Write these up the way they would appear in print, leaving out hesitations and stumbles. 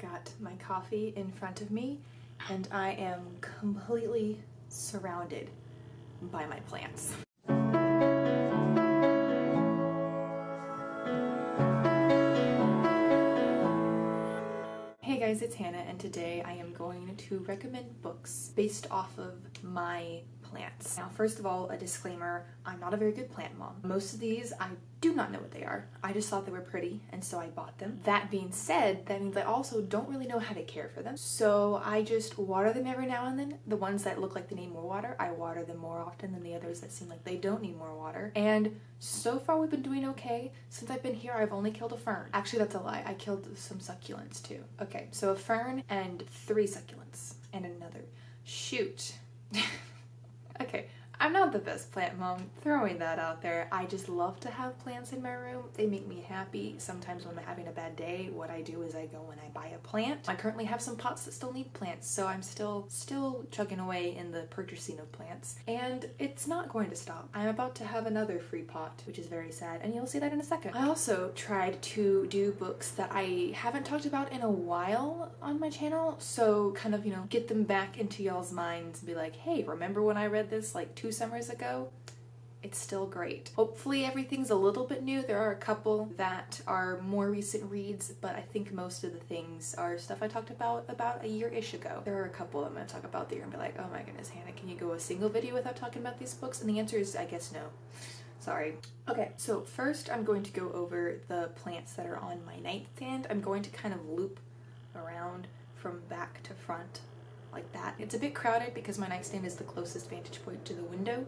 got my coffee in front of me and I am completely surrounded by my plants. Hey guys, it's Hannah and today I am going to recommend books based off of my plants. Now first of all, a disclaimer, I'm not a very good plant mom. Most of these I do not know what they are. I just thought they were pretty and so I bought them. That being said, that means I also don't really know how to care for them. So I just water them every now and then. The ones that look like they need more water, I water them more often than the others that seem like they don't need more water. And so far we've been doing okay. Since I've been here, I've only killed a fern. Actually, that's a lie. I killed some succulents too. Okay, so a fern and 3 succulents and another. Shoot. Okay, I'm not the best plant mom, throwing that out there. I just love to have plants in my room. They make me happy. Sometimes when I'm having a bad day, what I do is I go and I buy a plant. I currently have some pots that still need plants, so I'm still chugging away in the purchasing of plants. And it's not going to stop. I'm about to have another free pot, which is very sad, and you'll see that in a second. I also tried to do books that I haven't talked about in a while on my channel, so kind of, you know, get them back into y'all's minds and be like, hey, remember when I read this like 2 summers ago? It's still great. Hopefully everything's a little bit new. There are a couple that are more recent reads, but I think most of the things are stuff I talked about a year-ish ago. There are a couple I'm gonna talk about that you're gonna be like, oh my goodness, Hannah, can you go a single video without talking about these books? And the answer is, I guess, no. Sorry. Okay, so first I'm going to go over the plants that are on my nightstand. I'm going to kind of loop around from back to front like that. It's a bit crowded because my nightstand is the closest vantage point to the window.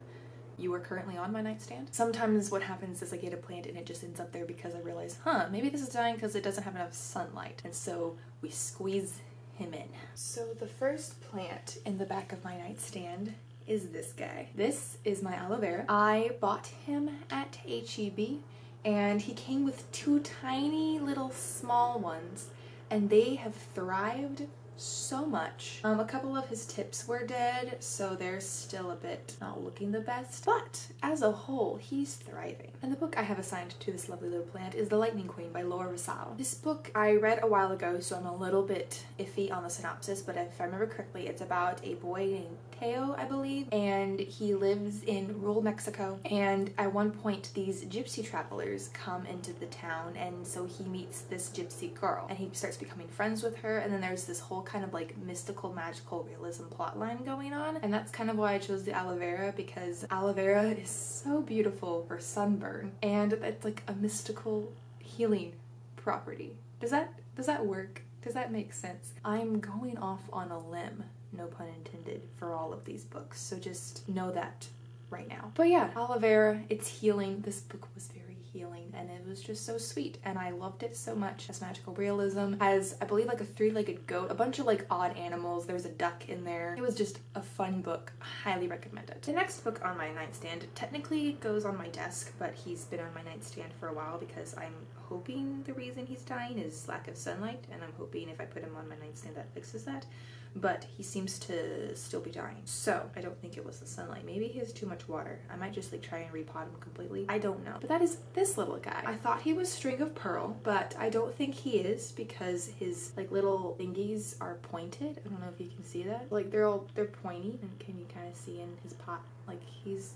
You are currently on my nightstand. Sometimes what happens is I get a plant and it just ends up there because I realize, maybe this is dying because it doesn't have enough sunlight. And so we squeeze him in. So the first plant in the back of my nightstand is this guy. This is my aloe vera. I bought him at HEB and he came with 2 tiny little small ones and they have thrived so much. A couple of his tips were dead, so they're still a bit not looking the best, but as a whole, he's thriving. And the book I have assigned to this lovely little plant is The Lightning Queen by Laura Vassal. This book I read a while ago, so I'm a little bit iffy on the synopsis, but if I remember correctly, it's about a boy named Teo, I believe, and he lives in rural Mexico, and at one point these gypsy travelers come into the town, and so he meets this gypsy girl, and he starts becoming friends with her, and then there's this whole kind of like mystical magical realism plotline going on, and that's kind of why I chose the aloe vera, because aloe vera is so beautiful for sunburn and it's like a mystical healing property. Does that work? Does that make sense? I'm going off on a limb, no pun intended, for all of these books, so just know that right now. But yeah, aloe vera, it's healing. This book was very healing and it was just so sweet and I loved it so much. Has magical realism, has I believe like a 3-legged goat, a bunch of like odd animals, there's a duck in there. It was just a fun book, highly recommend it. The next book on my nightstand technically goes on my desk, but he's been on my nightstand for a while because I'm hoping the reason he's dying is lack of sunlight, and I'm hoping if I put him on my nightstand that fixes that. But he seems to still be dying, so I don't think it was the sunlight. Maybe he has too much water. I might just like try and repot him completely. I don't know. But that is this little guy. I thought he was string of pearl, but I don't think he is because his like little thingies are pointed. I don't know if you can see that. Like they're pointy, and can you kind of see in his pot? Like he's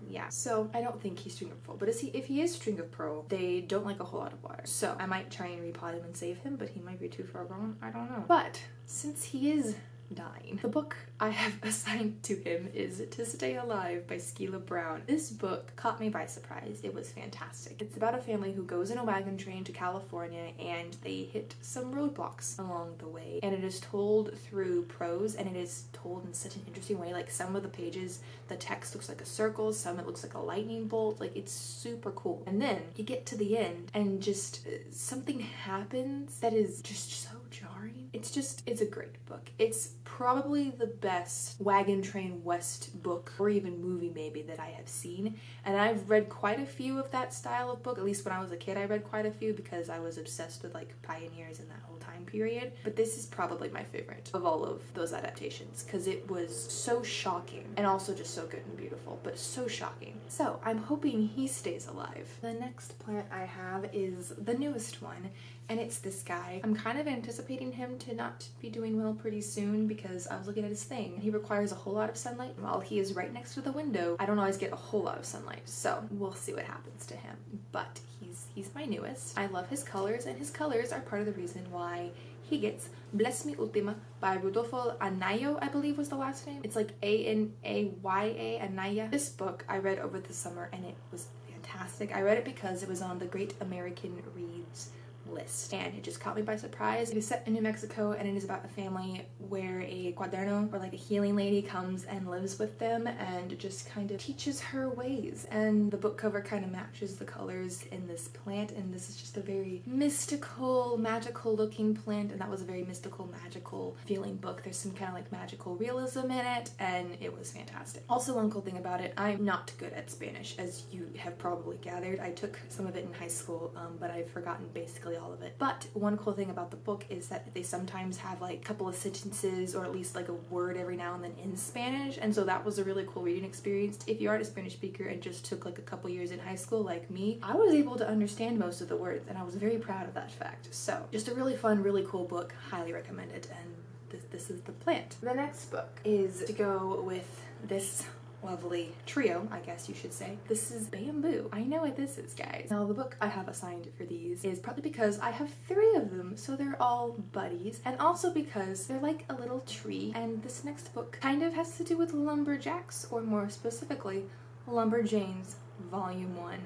yeah. So I don't think he's string of pearl, but if he is string of pearl, they don't like a whole lot of water. So I might try and repot him and save him, but he might be too far gone. I don't know. But since he is dying, the book I have assigned to him is To Stay Alive by Skeela Brown. This book caught me by surprise. It was fantastic. It's about a family who goes in a wagon train to California and they hit some roadblocks along the way, and it is told through prose, and it is told in such an interesting way. Like some of the pages, the text looks like a circle, some it looks like a lightning bolt. Like it's super cool. And then you get to the end and just something happens that is just so jarring. It's a great book. It's probably the best Wagon Train West book, or even movie maybe, that I have seen. And I've read quite a few of that style of book. At least when I was a kid I read quite a few because I was obsessed with like pioneers in that whole time period. But this is probably my favorite of all of those adaptations because it was so shocking and also just so good and beautiful, but so shocking. So I'm hoping he stays alive. The next plant I have is the newest one, and it's this guy. I'm kind of anticipating him to not be doing well pretty soon because I was looking at his thing. He requires a whole lot of sunlight. While he is right next to the window, I don't always get a whole lot of sunlight, so we'll see what happens to him. But he's my newest. I love his colors, and his colors are part of the reason why he gets Bless Me Ultima by Rodolfo Anayo, I believe was the last name. It's like A-N-A-Y-A, Anaya. This book I read over the summer and it was fantastic. I read it because it was on the Great American Reads list and it just caught me by surprise. It is set in New Mexico and it is about a family where a cuaderno, or like a healing lady, comes and lives with them and just kind of teaches her ways, and the book cover kind of matches the colors in this plant, and this is just a very mystical, magical looking plant, and that was a very mystical, magical feeling book. There's some kind of like magical realism in it and it was fantastic. Also, one cool thing about it, I'm not good at Spanish, as you have probably gathered. I took some of it in high school, but I've forgotten basically all of it. But one cool thing about the book is that they sometimes have like a couple of sentences or at least like a word every now and then in Spanish, and so that was a really cool reading experience. If you aren't a Spanish speaker and just took like a couple years in high school like me, I was able to understand most of the words and I was very proud of that fact. So just a really fun, really cool book, highly recommend it, and this is the plant. The next book is to go with this lovely trio, I guess you should say. This is Bamboo. I know what this is, guys. Now, the book I have assigned for these is partly because I have 3 of them, so they're all buddies, and also because they're like a little tree, and this next book kind of has to do with lumberjacks, or more specifically, Lumberjanes Volume 1.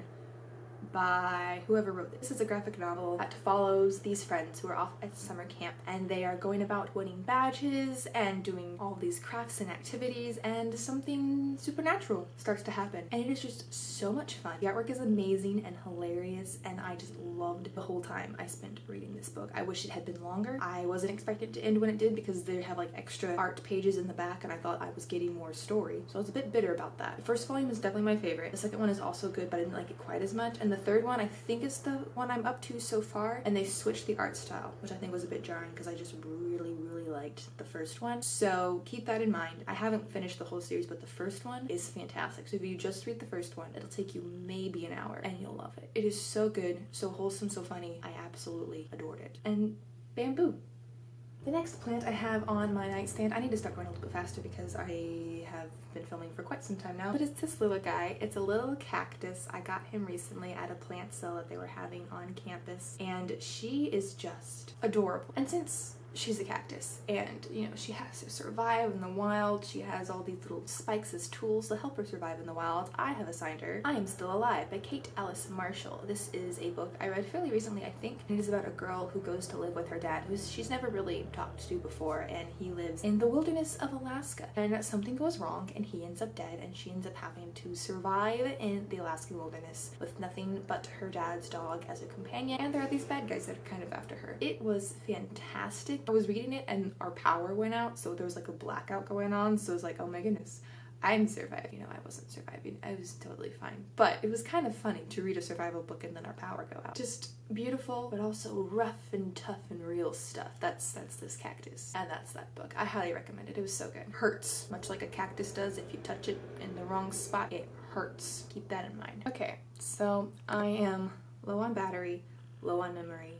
By whoever wrote this. This is a graphic novel that follows these friends who are off at summer camp, and they are going about winning badges and doing all these crafts and activities, and something supernatural starts to happen, and it is just so much fun. The artwork is amazing and hilarious, and I just loved the whole time I spent reading this book. I wish it had been longer. I wasn't expecting it to end when it did because they have like extra art pages in the back, and I thought I was getting more story, so I was a bit bitter about that. The first volume is definitely my favorite. The second one is also good, but I didn't like it quite as much, and the third one I think is the one I'm up to so far, and they switched the art style, which I think was a bit jarring because I just really liked the first one. So keep that in mind. I haven't finished the whole series, but the first one is fantastic. So if you just read the first one, it'll take you maybe an hour and you'll love it. It is so good, so wholesome, so funny. I absolutely adored it. And Bamboo. The next plant I have on my nightstand, I need to start going a little bit faster because I have been filming for quite some time now, but it's this little guy. It's a little cactus. I got him recently at a plant sale that they were having on campus, and she is just adorable. And since she's a cactus and, you know, she has to survive in the wild, she has all these little spikes as tools to help her survive in the wild, I have assigned her I Am Still Alive by Kate Alice Marshall. This is a book I read fairly recently, I think. It is about a girl who goes to live with her dad, who she's never really talked to before, and he lives in the wilderness of Alaska, and something goes wrong and he ends up dead, and she ends up having to survive in the Alaskan wilderness with nothing but her dad's dog as a companion, and there are these bad guys that are kind of after her. It was fantastic. I was reading it and our power went out, so there was like a blackout going on, so it was like, oh my goodness, I'm surviving. You know, I wasn't surviving. I was totally fine. But it was kind of funny to read a survival book and then our power go out. Just beautiful, but also rough and tough and real stuff. That's this cactus. And that's that book. I highly recommend it. It was so good. Hurts, much like a cactus does. If you touch it in the wrong spot, it hurts. Keep that in mind. Okay, so I am low on battery, low on memory.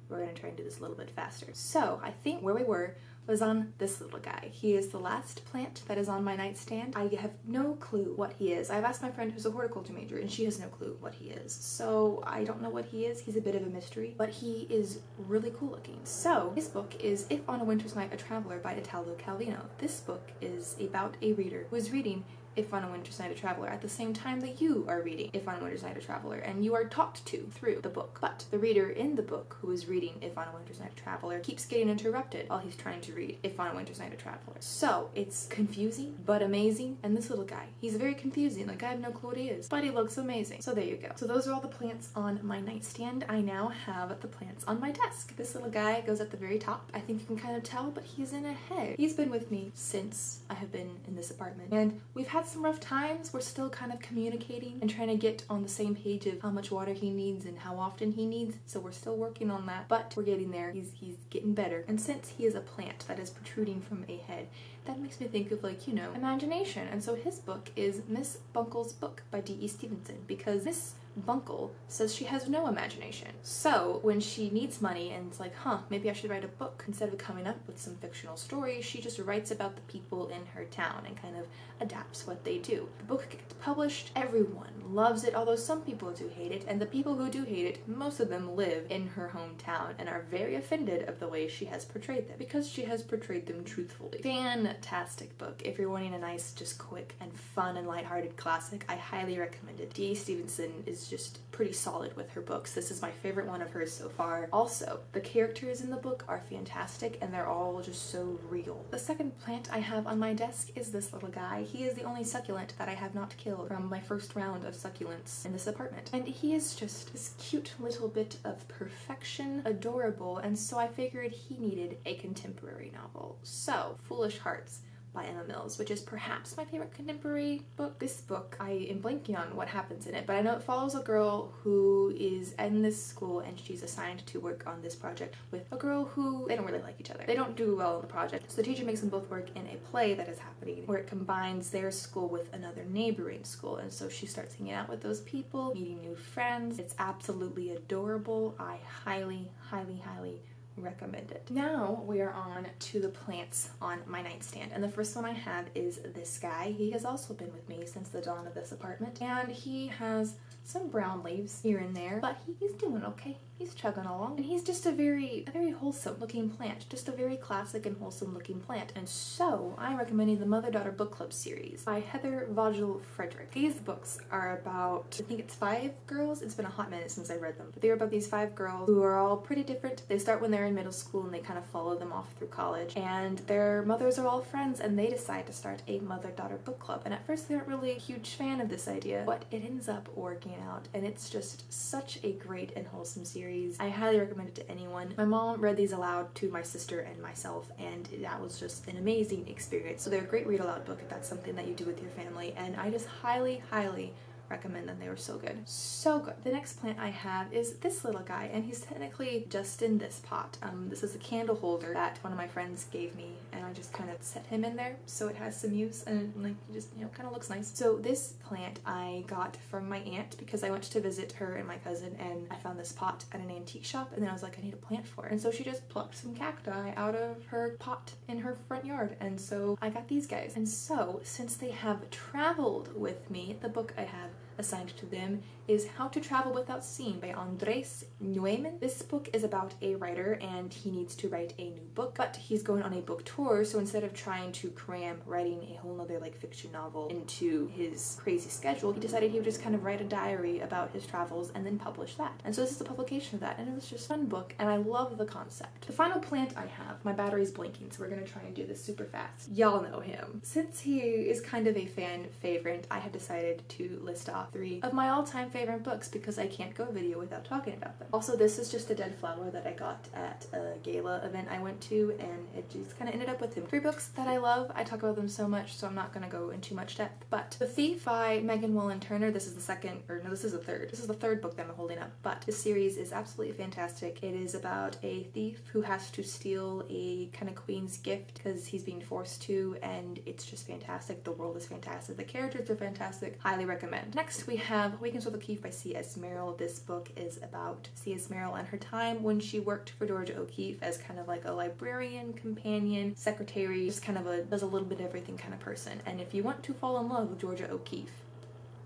We're gonna try and do this a little bit faster. So I think where we were was on this little guy. He is the last plant that is on my nightstand. I have no clue what he is. I've asked my friend who's a horticulture major and she has no clue what he is. So I don't know what he is. He's a bit of a mystery, but he is really cool looking. So this book is If on a Winter's Night, a Traveler by Italo Calvino. This book is about a reader who is reading If on a Winter's Night, a Traveler at the same time that you are reading If on a Winter's Night, a Traveler, and you are talked to through the book. But the reader in the book who is reading If on a Winter's Night, a Traveler keeps getting interrupted while he's trying to read If on a Winter's Night, a Traveler. So it's confusing but amazing, and this little guy, he's very confusing. Like, I have no clue what he is, but he looks amazing. So there you go. So those are all the plants on my nightstand. I now have the plants on my desk. This little guy goes at the very top. I think you can kind of tell, but he's in a head. He's been with me since I have been in this apartment, and we've had some rough times. We're still kind of communicating and trying to get on the same page of how much water he needs and how often he needs, so we're still working on that, but we're getting there. He's getting better. And since he is a plant that is protruding from a head, that makes me think of, like, you know, imagination. And so his book is Miss Bunkle's Book by D.E. Stevenson, because Miss Bunkle says she has no imagination. So when she needs money and it's like, maybe I should write a book, instead of coming up with some fictional story, she just writes about the people in her town and kind of adapts what they do. The book gets published, everyone loves it, although some people do hate it, and the people who do hate it, most of them live in her hometown and are very offended of the way she has portrayed them, because she has portrayed them truthfully. Fantastic book. If you're wanting a nice, just quick and fun and lighthearted classic, I highly recommend it. D.A. Stevenson is just pretty solid with her books. This is my favorite one of hers so far. Also, the characters in the book are fantastic and they're all just so real. The second plant I have on my desk is this little guy. He is the only succulent that I have not killed from my first round of succulents in this apartment. And he is just this cute little bit of perfection, adorable, and so I figured he needed a contemporary novel. So, Foolish Hearts by Emma Mills, which is perhaps my favorite contemporary book. This book, I am blanking on what happens in it, but I know it follows a girl who is in this school and she's assigned to work on this project with a girl who, they don't really like each other. They don't do well in the project, so the teacher makes them both work in a play that is happening where it combines their school with another neighboring school, and so she starts hanging out with those people, meeting new friends. It's absolutely adorable. I highly, highly, highly recommend it. Now we are on to the plants on my nightstand, and the first one I have is this guy. He has also been with me since the dawn of this apartment, and he has some brown leaves here and there, but he's doing okay. He's chugging along, and he's just a very wholesome looking plant, just a very classic and wholesome looking plant. And so I'm recommending the Mother-Daughter Book Club series by Heather Vogel Frederick. These books are about, I think it's 5 girls. It's been a hot minute since I read them, but they're about these 5 girls who are all pretty different. They start when they're in middle school and they kind of follow them off through college, and their mothers are all friends, and they decide to start a mother-daughter book club. And at first they aren't really a huge fan of this idea, but it ends up working out, and it's just such a great and wholesome series. I highly recommend it to anyone. My mom read these aloud to my sister and myself, and that was just an amazing experience. So they're a great read aloud book if that's something that you do with your family, and I just highly, highly recommend them. They were so good. So good. The next plant I have is this little guy, and he's technically just in this pot. This is a candle holder that one of my friends gave me, and I just kind of set him in there so it has some use, and like, just, you know, kind of looks nice. So this plant I got from my aunt because I went to visit her and my cousin, and I found this pot at an antique shop, and then I was like, I need a plant for it. And so she just plucked some cacti out of her pot in her front yard, and so I got these guys. And so, since they have traveled with me, the book I have assigned to them is How to Travel Without Seeing by Andres Neumann. This book is about a writer, and he needs to write a new book, but he's going on a book tour, so instead of trying to cram writing a whole nother like fiction novel into his crazy schedule, he decided he would just kind of write a diary about his travels and then publish that. And so this is the publication of that, and it was just a fun book, and I love the concept. The final plant I have, my battery's blinking, so we're gonna try and do this super fast. Y'all know him. Since he is kind of a fan favorite, I have decided to list off 3 of my all-time favorite books because I can't go video without talking about them. Also, this is just a dead flower that I got at a gala event I went to, and it just kind of ended up with him. 3 books that I love. I talk about them so much, so I'm not gonna go in too much depth. But The Thief by Megan Wallen Turner, this is the second, or no, this is the third. This is the 3rd book that I'm holding up, but this series is absolutely fantastic. It is about a thief who has to steal a kind of queen's gift because he's being forced to, and it's just fantastic. The world is fantastic. The characters are fantastic. Highly recommend. Next, we have Weekends with O'Keeffe by C.S. Merrill. This book is about C.S. Merrill and her time when she worked for Georgia O'Keeffe as kind of like a librarian, companion, secretary, just kind of a does a little bit of everything kind of person. And if you want to fall in love with Georgia O'Keeffe,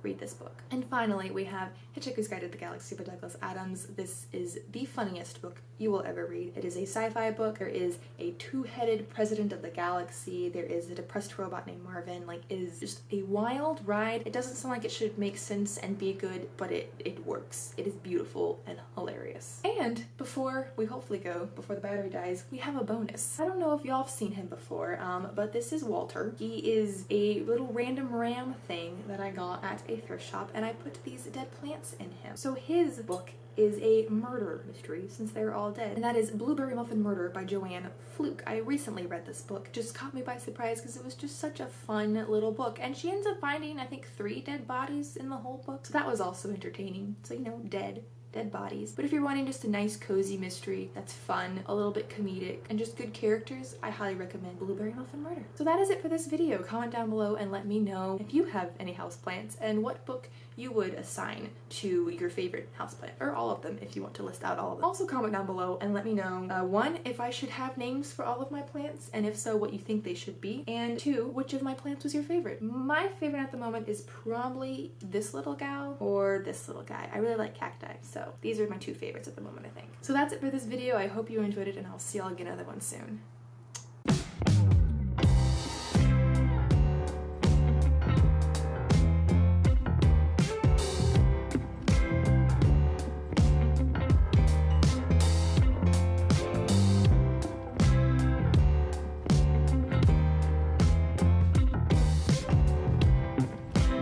read this book. And finally, we have Hitchhiker's Guide to the Galaxy by Douglas Adams. This is the funniest book you will ever read. It is a sci-fi book. There is a 2-headed president of the galaxy. There is a depressed robot named Marvin. Like, it is just a wild ride. It doesn't sound like it should make sense and be good, but it works. It is beautiful and hilarious. And before we hopefully go, before the battery dies, we have a bonus. I don't know if y'all have seen him before, but this is Walter. He is a little random ram thing that I got at a thrift shop, and I put these dead plants in him. So his book is a murder mystery, since they're all dead, and that is Blueberry Muffin Murder by Joanne Fluke. I recently read this book. Just caught me by surprise because it was just such a fun little book, and she ends up finding, I think, 3 dead bodies in the whole book, so that was also entertaining. So, you know, dead bodies. But if you're wanting just a nice cozy mystery that's fun, a little bit comedic, and just good characters, I highly recommend Blueberry Muffin Murder. So that is it for this video. Comment down below and let me know if you have any houseplants and what book you would assign to your favorite houseplant, or all of them if you want to list out all of them. Also comment down below and let me know, 1, if I should have names for all of my plants, and if so, what you think they should be, and 2, which of my plants was your favorite. My favorite at the moment is probably this little gal or this little guy. I really like cacti, so these are my 2 favorites at the moment, I think. So that's it for this video. I hope you enjoyed it, and I'll see y'all again in another one soon.